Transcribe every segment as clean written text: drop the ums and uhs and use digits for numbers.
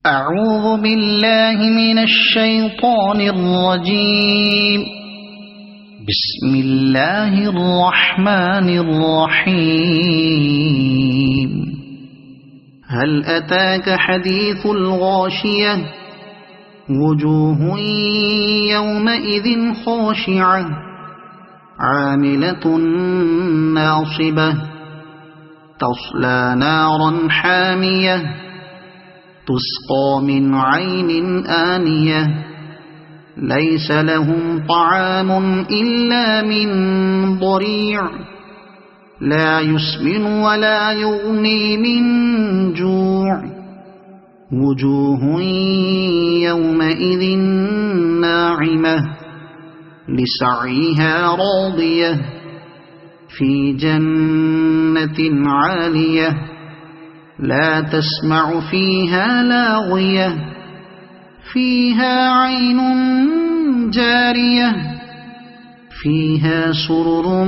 أعوذ بالله من الشيطان الرجيم. بسم الله الرحمن الرحيم. هل أتاك حديث الغاشية وجوه يومئذ خاشعة عاملة ناصبة تصلى نارا حامية تسقى من عين آنية ليس لهم طعام إلا من ضريع لا يسمن ولا يغني من جوع وجوه يومئذ ناعمة لسعيها راضية في جنة عالية لا تسمع فيها لاغية فيها عين جارية فيها سرر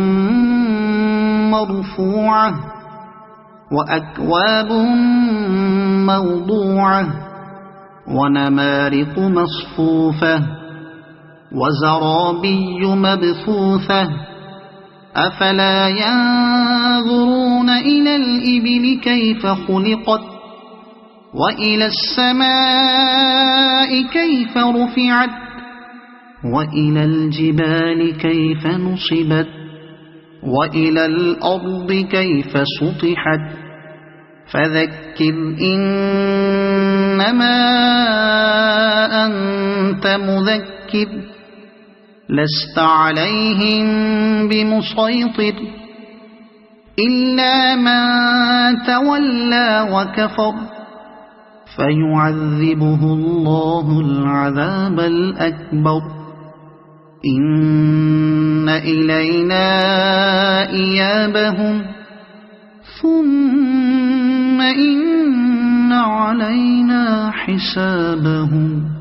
مرفوعة وأكواب موضوعة ونمارق مصفوفة وزرابي مبثوثة أفلا ينظرون إلى الإبل كيف خلقت وإلى السماء كيف رفعت وإلى الجبال كيف نصبت وإلى الأرض كيف سطحت فذكر إنما أنت مذكر لست عليهم بمسيطر إلا من تولى وكفر فيعذبه الله العذاب الأكبر إن إلينا إيابهم ثم إن علينا حسابهم